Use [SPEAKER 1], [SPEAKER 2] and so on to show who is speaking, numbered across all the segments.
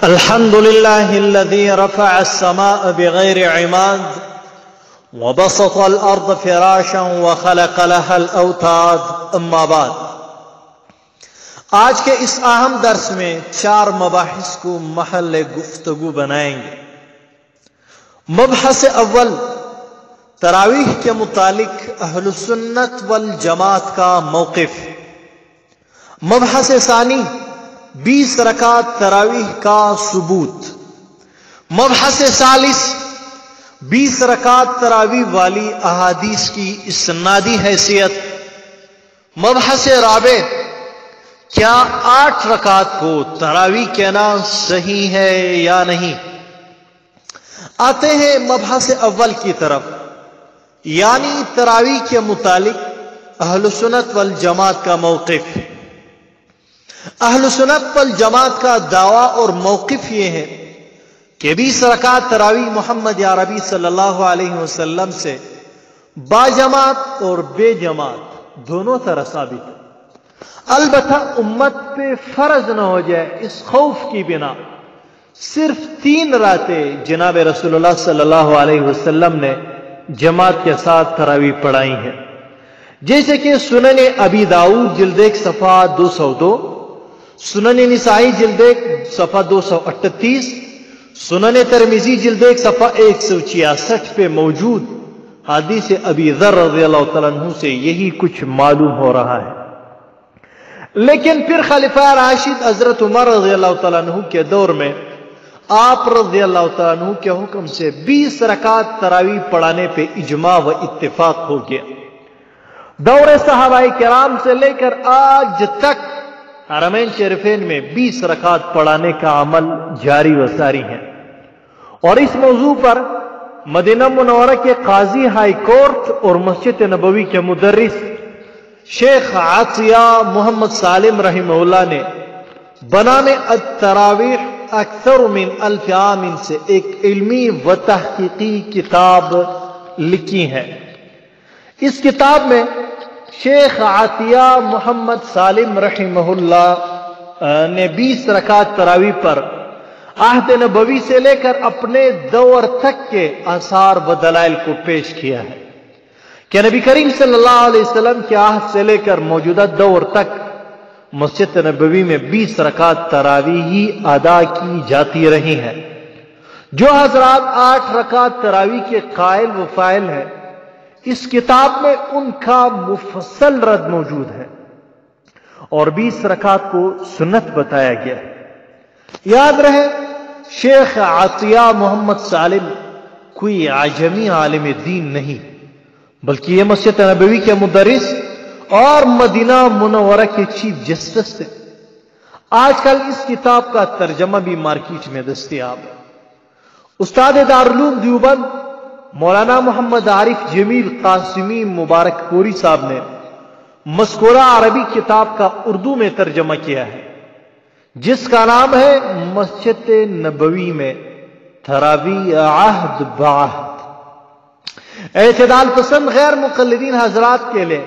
[SPEAKER 1] الحمد لله الذي رفع السماء بغير عماد وبسط الأرض فراشا وخلق لها الأوتاد اما بعد۔ آج کے اس اہم درس میں 4 مباحث کو محل گفتگو بنائیں گے۔ مبحث اول تراویح کے متعلق اہل سنت والجماعت کا موقف۔ مبحث ثانی 20 رکعت تراویح کا ثبوت۔ مبحث ثالث 20 رکعت تراویح والی احادیث کی اسنادی حیثیت۔ مبحث رابع کیا 8 رکعت کو تراویح کہنا صحیح ہے یا نہیں۔ آتے ہیں مبحث اول کی طرف، یعنی تراویح کے متعلق اہل سنت والجماعت کا موقف۔ اہل سنت والجماعت کا دعویٰ اور موقف یہ ہے کہ 20 رکعت تراویح محمد عربی صلی اللہ علیہ وسلم سے باجماعت اور بے جماعت دونوں طرح ثابت ہے۔ البتہ امت پہ فرض نہ ہو جائے اس خوف کی بنا صرف 3 راتیں جناب رسول اللہ صلی اللہ علیہ وسلم نے جماعت کے ساتھ تراویح پڑھائی ہیں، جیسے کہ سنن ابی داؤد جلد 1 صفحہ 202، سنن نسائی جلد 1 صفحہ 238، سنن ترمذی جلد 1 صفحہ 166 پہ موجود حدیث ابی ذر رضی اللہ تعالیٰ عنہ سے یہی کچھ معلوم ہو رہا ہے۔ لیکن پھر خلیفہ راشد حضرت عمر رضی اللہ تعالیٰ عنہ کے دور میں آپ رضی اللہ تعالیٰ عنہ کے حکم سے 20 رکعت تراویح پڑھانے پہ اجماع و اتفاق ہو گیا۔ دور صحابہ کرام سے لے کر آج تک حرمین شریفین میں 20 رکعت پڑھانے کا عمل جاری و ساری ہے، اور اس موضوع پر مدینہ منورہ کے قاضی ہائی کورٹ اور مسجد نبوی کے مدرس شیخ عطیہ محمد سالم رحمہ اللہ نے بنام التراویح اکثر من 1000 عام سے ایک علمی و تحقیقی کتاب لکھی ہے۔ اس کتاب میں شیخ عطیہ محمد سالم رحمہ اللہ نے 20 رکعت تراویح پر عہد نبوی سے لے کر اپنے دور تک کے آثار و دلائل کو پیش کیا ہے کہ نبی کریم صلی اللہ علیہ وسلم کے عہد سے لے کر موجودہ دور تک مسجد نبوی میں 20 رکعت تراویح ہی ادا کی جاتی رہی ہیں۔ جو حضرات 8 رکعت تراویح کے قائل و فاعل ہیں، اس کتاب میں ان کا مفصل رد موجود ہے، اور 20 رکعت کو سنت بتایا گیا ہے۔ یاد رہے شیخ عطیہ محمد سالم کوئی عجمی عالم دین نہیں، بلکہ یہ مسجد نبوی کے مدرس اور مدینہ منورہ کے چیف جسٹس تھے۔ آج کل اس کتاب کا ترجمہ بھی مارکیٹ میں دستیاب ہے۔ استاد دارالعلوم دیوبند مولانا محمد عارف جمیل قاسمی مبارک پوری صاحب نے مذکورہ عربی کتاب کا اردو میں ترجمہ کیا ہے، جس کا نام ہے مسجد نبوی میں تراویح عہد بعہد۔ اعتدال پسند غیر مقلدین حضرات کے لیے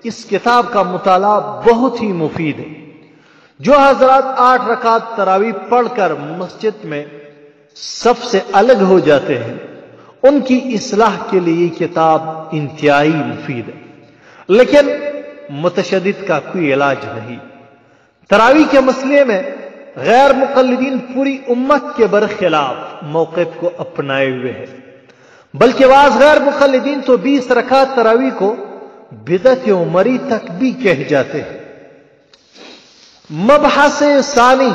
[SPEAKER 1] اس کتاب کا مطالعہ بہت ہی مفید ہے۔ جو حضرات 8 رکعت تراویح پڑھ کر مسجد میں سب سے الگ ہو جاتے ہیں، ان کی اصلاح کے لیے یہ کتاب انتہائی مفید ہے، لیکن متشدد کا کوئی علاج نہیں۔ تراویح کے مسئلے میں غیر مقلدین پوری امت کے برخلاف موقف کو اپنائے ہوئے ہیں، بلکہ بعض غیر مقلدین تو 20 رکعت تراویح کو بدعت عمری تک بھی کہہ جاتے ہیں۔ مبحث ثانی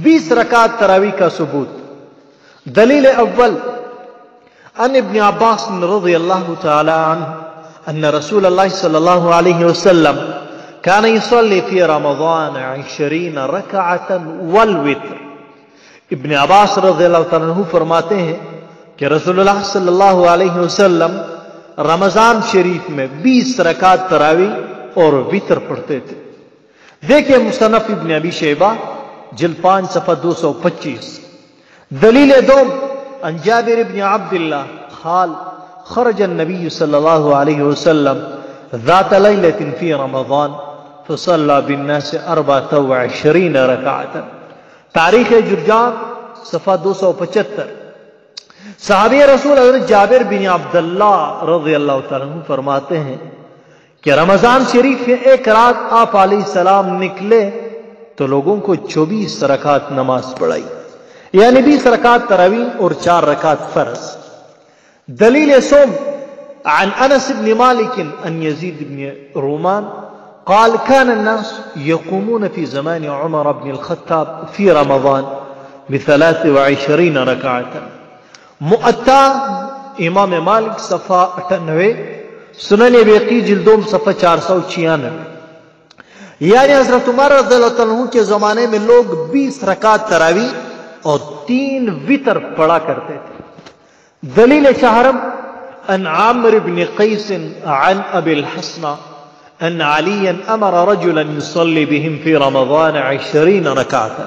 [SPEAKER 1] 20 رکعت تراویح کا ثبوت۔ دلیل اول ان ابن عباس رضی اللہ تعالی عنہ ان رسول اللہ صلی اللہ علیہ وسلم كان يصلي في رمضان 20 ركعة والوتر۔ ابن عباس رضی اللہ تعالیٰ عنہ فرماتے ہیں کہ رسول اللہ صلی اللہ علیہ وسلم رمضان شریف میں 20 رکعت تراویح اور وتر پڑھتے تھے۔ دیکھیں مصنف ابن ابی شیبہ جلد 5 صفحہ 225۔ دلیل دوم عن جابر بن عبد الله قال خرج النبي صلى الله عليه وسلم ذات ليلة في رمضان فصلى بالناس 24 ركعة تاریخ جرجان صفحہ 275. صحابی رسول حضرت جابر بن عبداللہ رضی اللہ تعالیٰ عنہ فرماتے ہیں کہ رمضان شریف میں ایک رات آپ علیہ السلام نکلے تو لوگوں کو 24 رکعت نماز پڑھائی، یعنی 20 رکعت تراویح اور 4 رکعت فرض. دلیل صوم عن انس بن مالك ان يزيد بن رومان قال كان الناس يقومون في زمان عمر بن الخطاب في رمضان ب23 ركعة. مؤتا امام مالک صفحہ 98، سنن بیقی جلدوم صفحہ 496. یعنی حضرت عمر رضی اللہ عنہ کے زمانے میں لوگ 20 رکعت تراویح اور 3 وتر پڑھا کرتے تھے. دلیل شہرم ان عامر بن قیس عن ابی الحسن ان علیا امر رجلا يصلي بهم في رمضان 20 ركعة.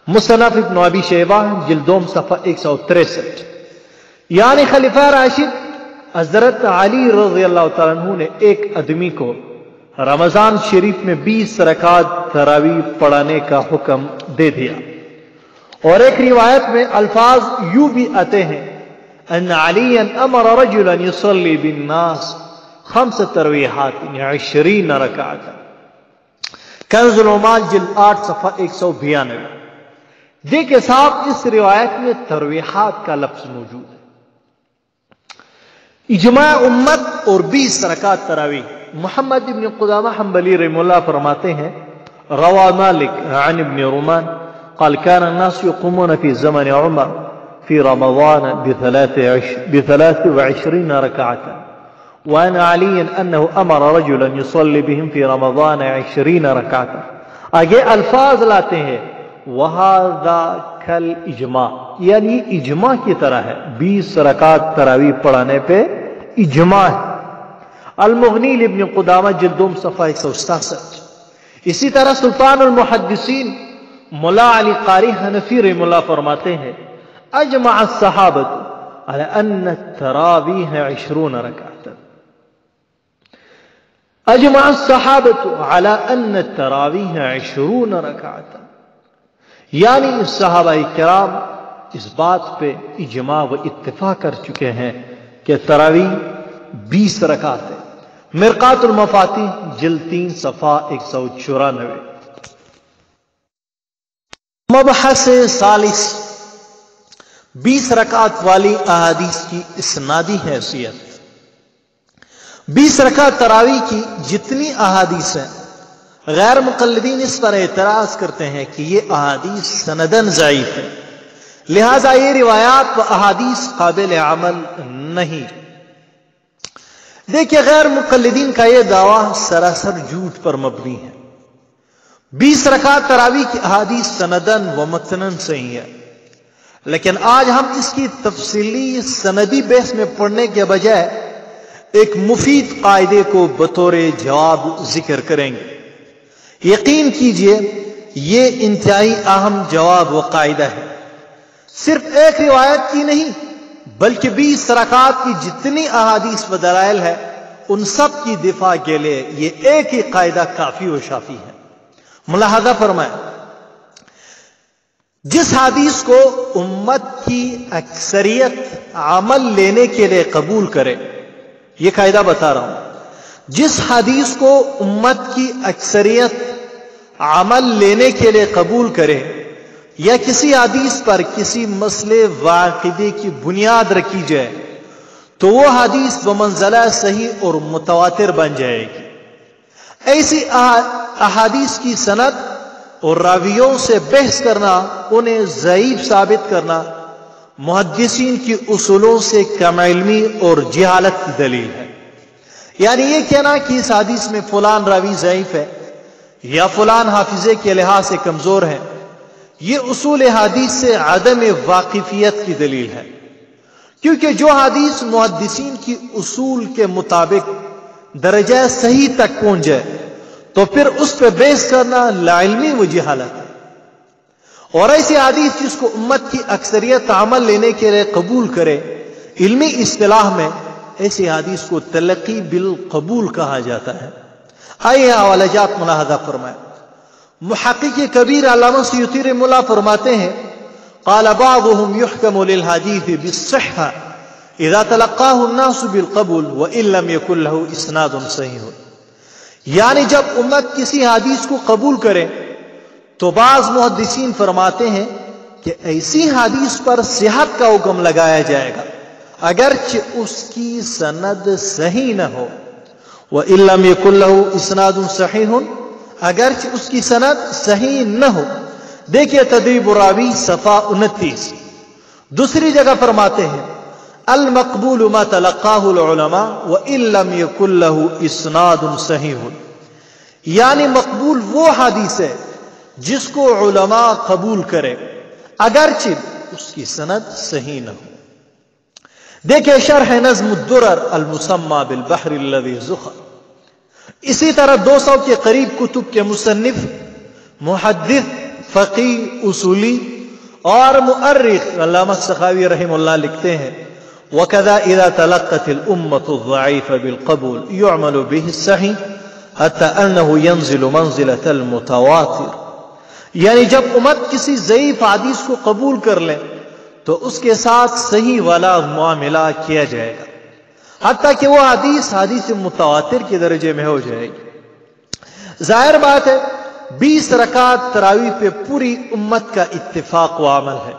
[SPEAKER 1] مصنف ابن ابی شیبہ جلدوم صفحہ 163. یعنی خلیفہ راشد حضرت علی رضی اللہ تعالیٰ عنہ نے ایک آدمی کو رمضان شریف میں 20 رکعت تراویح پڑھانے کا حکم دے دیا. اور ایک روایت میں الفاظ یوں بھی آتے ہیں ان علیا امر رجلا يصلي بالناس 5 تراویحات 20 رکعة. کنز العمال جلد 8 صفحہ 192. دیکھیں صاحب اس روایت میں تراویحات کا لفظ موجود ہے. اجماع امت اور 20 رکعت تراویح. محمد ابن قدامہ حنبلی رحمہ اللہ فرماتے ہیں روا مالک عن ابن رومان قال كان الناس يقومون في زمن عمر في رمضان ب23 ركعة وأن علي أنه أمر رجلا يصلي بهم في رمضان 20 ركعة. آگے الفاظ لاتے ہیں وهذا كالإجماع، یعنی اجماع کی طرح ہے. 20 رکعت تراویح پڑھانے پہ اجماع ہے. المغنی لابن قدامہ جلدوم صفحہ 167. اسی طرح سلطان المحدثین مولا علی قاری حنفی رحمہ اللہ فرماتے ہیں اجمع الصحابۃ علی ان التراویح 20 رکعۃ. اجمع الصحابۃ علی ان التراویح 20 رکعۃ، یعنی صحابہ کرام اس بات پہ اجماع و اتفاق کر چکے ہیں کہ تراویح 20 رکعت ہے. مرقات المفاتیح جلد 3 صفحہ 194. مبحث ثالث 20 رکعت والی احادیث کی اسنادی حیثیت. 20 رکعت تراویح کی جتنی احادیث ہیں غیر مقلدین اس پر اعتراض کرتے ہیں کہ یہ احادیث سندن ضعیف ہے، لہذا یہ روایات و احادیث قابل عمل نہیں. دیکھیے غیر مقلدین کا یہ دعویٰ سراسر جھوٹ پر مبنی ہے. 20 رکعت تراویح کی احادیث سندن و متنن صحیح ہے، لیکن آج ہم اس کی تفصیلی سندی بحث میں پڑھنے کے بجائے ایک مفید قاعدے کو بطور جواب ذکر کریں گے. یقین کیجئے یہ انتہائی اہم جواب و قاعدہ ہے. صرف ایک روایت کی نہیں بلکہ 20 رکعت کی جتنی احادیث و دلائل ہے ان سب کی دفاع کے لیے یہ ایک ہی قاعدہ کافی و شافی ہے. ملاحظہ فرمائیں، جس حدیث کو امت کی اکثریت عمل لینے کے لیے قبول کرے، یہ قاعدہ بتا رہا ہوں، جس حدیث کو امت کی اکثریت عمل لینے کے لیے قبول کرے یا کسی حدیث پر کسی مسئلے واقعے کی بنیاد رکھی جائے تو وہ حدیث بمنزلہ صحیح اور متواتر بن جائے گی. ایسی احادیث کی سند اور راویوں سے بحث کرنا، انہیں ضعیف ثابت کرنا محدثین کی اصولوں سے کم علمی اور جہالت کی دلیل ہے. یعنی یہ کہنا کہ اس حدیث میں فلان راوی ضعیف ہے یا فلان حافظے کے لحاظ سے کمزور ہے، یہ اصول حدیث سے عدم واقفیت کی دلیل ہے. کیونکہ جو حدیث محدثین کی اصول کے مطابق درجہ صحیح تک پہنچ جائے تو پھر اس پہ بحث کرنا لاعلمی و جہالت ہے. اور ایسی حدیث جس کو امت کی اکثریت عمل لینے کے لیے قبول کرے، علمی اصطلاح میں ایسی حدیث کو تلقی بالقبول کہا جاتا ہے. آئیے حوالہ جات ملاحظہ فرمائیں. محقق کبیر علامہ سیوطی رحمہ اللہ فرماتے ہیں قال بعضهم يحكم للحديث بالصحة اذا تلقاه الناس بالقبول وان لم يكن له اسناد صحيح. یعنی جب امت کسی حدیث کو قبول کرے تو بعض محدثین فرماتے ہیں کہ ایسی حدیث پر صحت کا حکم لگایا جائے گا اگرچہ اس کی سند صحیح نہ ہو. وَإِن لَّمْ يَكُن لَّهُ إِسْنَادٌ صَحِيحٌ اگرچہ اس کی سند صحیح نہ ہو. دیکھیے تدریب الراوی صفحہ 29. دوسری جگہ فرماتے ہیں المقبول ما تلقاه العلماء وَإِن لَّمْ يَكُن لَّهُ إِسْنَادٌ صَحِيحٌ. یعنی مقبول وہ حدیث ہے جس کو علماء قبول کرے اگرچہ اس کی سند صحیح نہ ہو. دیکھیں شرح نظم الدرر المسمى بالبحر الذي زخر. اسی طرح 200 کے قریب کتب کے مصنف محدث فقیہ اصولی اور مؤرخ علامہ سخاوی رحمہ اللہ لکھتے ہیں وَكَذَا إِذَا تَلَقَّتِ الْأُمَّةُ الضَّعِيفَ بِالْقَبُولِ يُعْمَلُ بِهِ الصَّحِيحُ حَتَّى أَنَّهُ يَنزِلُ مَنزِلَةَ الْمُتَوَاتِرِ. یعنی جب امت کسی ضعیف حدیث کو قبول کر لے تو اس کے ساتھ صحیح والا معاملہ کیا جائے گا حتیٰ کہ وہ حدیث متواتر کے درجے میں ہو جائے گی. ظاہر بات ہے 20 رکعت تراویح پہ پوری امت کا اتفاق و عمل ہے.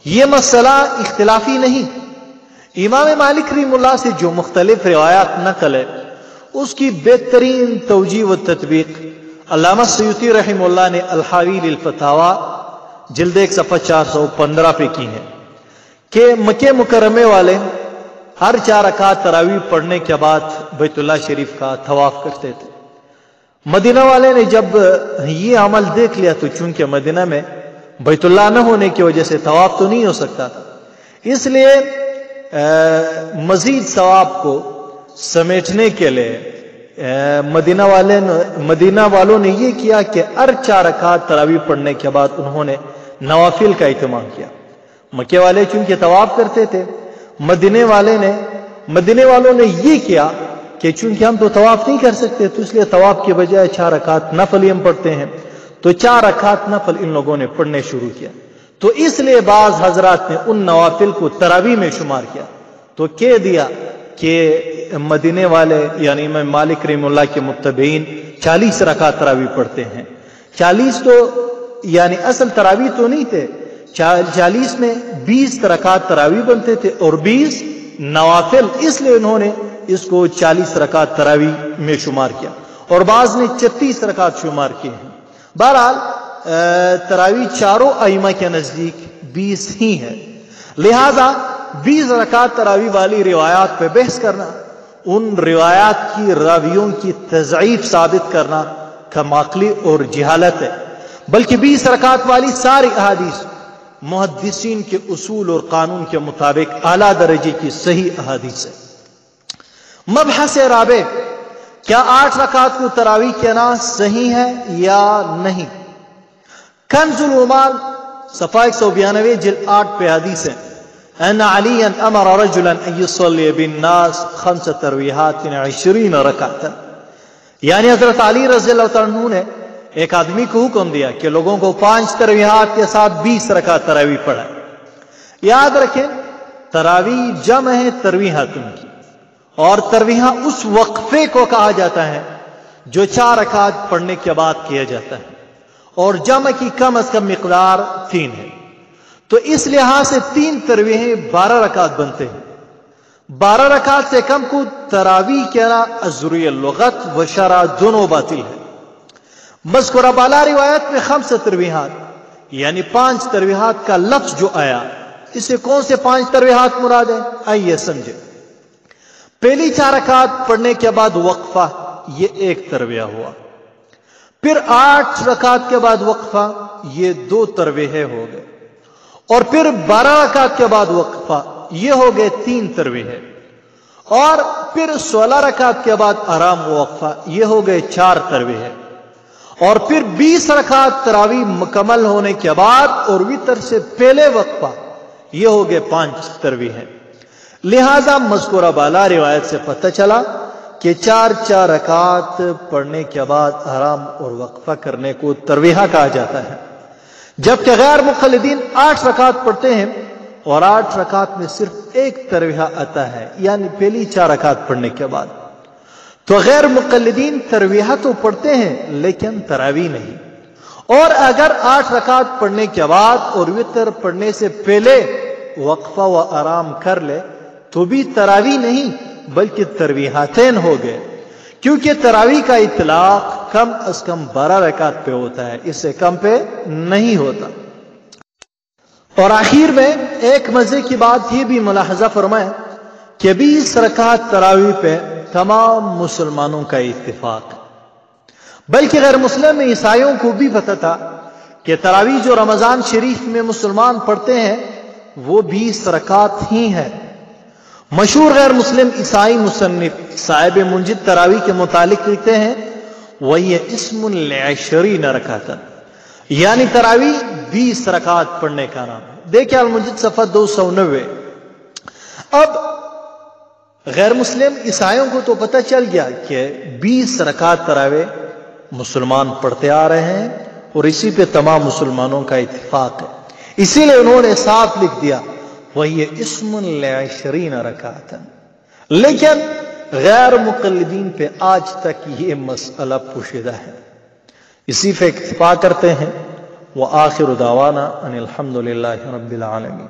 [SPEAKER 1] یہ مسئلہ اختلافی نہیں. امام مالک رحمہ اللہ سے جو مختلف روایات نقل ہے اس کی بہترین توجیہ و تطبیق علامہ سیوطی رحمہ اللہ نے الحاوی للفتاوی جلد 1 صفحہ 415 پہ کی ہے کہ مکہ مکرمے والے ہر 4 رکعت تراویح پڑھنے کے بعد بیت اللہ شریف کا طواف کرتے تھے. مدینہ والے نے جب یہ عمل دیکھ لیا تو چونکہ مدینہ میں بیت اللہ نہ ہونے کی وجہ سے طواف تو نہیں ہو سکتا تھا، اس لیے مزید ثواب کو سمیٹنے کے لیے مدینہ والوں نے یہ کیا کہ ہر 4 رکعت تراویح پڑھنے کے بعد انہوں نے نوافل کا اہتمام کیا. مکے والے چونکہ طواف کرتے تھے، مدینے والوں نے یہ کیا کہ چونکہ ہم تو طواف نہیں کر سکتے تو اس لیے طواف کے بجائے 4 رکعت نفل ہم پڑھتے ہیں، تو 4 رکعت نفل ان لوگوں نے پڑھنے شروع کیا. تو اس لیے بعض حضرات نے ان نوافل کو تراویح میں شمار کیا تو کہہ دیا کہ مدینے والے یعنی امام مالک رحمہ اللہ کے متبعین 40 رکعت تراویح پڑھتے ہیں. 40 تو یعنی اصل تراویح تو نہیں تھے، 40 میں 20 رکعت تراویح بنتے تھے اور 20 نوافل، اس لیے انہوں نے اس کو 40 رکعت تراویح میں شمار کیا اور بعض نے 36 رکعت شمار کیے ہیں. بہرحال تراویح چاروں ائمہ کے نزدیک 20 ہی ہے، لہذا 20 رکعت تراویح والی روایات پہ بحث کرنا، ان روایات کی راویوں کی تضعیف ثابت کرنا کم عقلی اور جہالت ہے. بلکہ 20 رکعت والی ساری احادیث محدثین کے اصول اور قانون کے مطابق اعلیٰ درجے کی صحیح احادیث ہے. مبحث رابع، کیا 8 رکعت کو تراویح کہنا صحیح ہے یا نہیں؟ کنز العمال صفحہ 192 جلد 8 پہ حدیث ہے ان علیاً امر رجلا ان یصلی بالناس 5 تراویحات 20 رکعتا. یعنی حضرت علی رضی اللہ عنہ نے ایک آدمی کو حکم دیا کہ لوگوں کو 5 تراویحات کے ساتھ 20 رکعت تراویح پڑھائے. یاد رکھیں تراویح جمع ہے تراویحات کی، اور تراویح اس وقفے کو کہا جاتا ہے جو 4 رکعت پڑھنے کے بعد کیا جاتا ہے، اور جمع کی کم از کم مقدار 3 ہے. تو اس لحاظ سے 3 تراویحیں 12 رکعت بنتے ہیں. 12 رکعت سے کم کو تراویح کہنا ازروی اللغت و شرع دونوں باطل ہے. مذکورہ بالا روایت میں 5 تراویحات یعنی 5 تراویحات کا لفظ جو آیا، اسے کون سے 5 تراویحات مراد ہیں؟ آئیے سمجھے. پہلی 4 رکعت پڑھنے کے بعد وقفہ، یہ 1 تراویح ہوا. پھر 8 رکعت کے بعد وقفہ، یہ 2 تراویح ہو گئے. اور پھر 12 رکعت کے بعد وقفہ، یہ ہو گئے 3 تراویح. اور پھر 16 رکعت کے بعد آرام وقفہ، یہ ہو گئے 4 تراویح. اور پھر 20 رکعت تراویح مکمل ہونے کے بعد اور وتر سے پہلے وقفہ، یہ ہو گئے 5 تراویح. لہذا مذکورہ بالا روایت سے پتہ چلا کہ 4 رکعت پڑھنے کے بعد آرام اور وقفہ کرنے کو ترویحہ کہا جاتا ہے، جبکہ غیر مقلدین 8 رکعت پڑھتے ہیں اور 8 رکعت میں صرف ایک ترویحہ آتا ہے، یعنی پہلی 4 رکعت پڑھنے کے بعد۔ تو غیر مقلدین ترویحہ تو پڑھتے ہیں لیکن تراویح نہیں، اور اگر 8 رکعت پڑھنے کے بعد اور وتر پڑھنے سے پہلے وقفہ و آرام کر لے تو بھی تراویح نہیں بلکہ ترویحاتین ہو گئے، کیونکہ تراویح کا اطلاق کم از کم 12 رکعت پہ ہوتا ہے، اس سے کم پہ نہیں ہوتا۔ اور آخر میں ایک مزے کی بات یہ بھی ملاحظہ فرمائیں کہ 20 رکعت تراویح پہ تمام مسلمانوں کا اتفاق ہے، بلکہ غیر مسلم عیسائیوں کو بھی پتہ تھا کہ تراویح جو رمضان شریف میں مسلمان پڑھتے ہیں وہ 20 رکعت ہی ہے۔ مشہور غیر مسلم عیسائی مصنف صاحب منجد تراویح کے متعلق لکھتے ہیں وَهِيَ اسْمٌ لِعَشْرِينَ رَكَعَةً، یعنی تراویح 20 رکعت پڑھنے کا نام ہے۔ دیکھیں المنجد صفحہ 290۔ اب غیر مسلم عیسائیوں کو تو پتہ چل گیا کہ 20 رکعت تراویح مسلمان پڑھتے آ رہے ہیں اور اسی پہ تمام مسلمانوں کا اتفاق ہے، اسی لیے انہوں نے صاف لکھ دیا وَهِيَ اسْمٌ لِعَشْرِينَ رَكَعَةً۔ لیکن غیر مقلدین پہ آج تک یہ مسئلہ پوشیدہ ہے، اسی پہ اکتفا کرتے ہیں۔ وآخر دعوانا ان الحمد للہ رب العالمین۔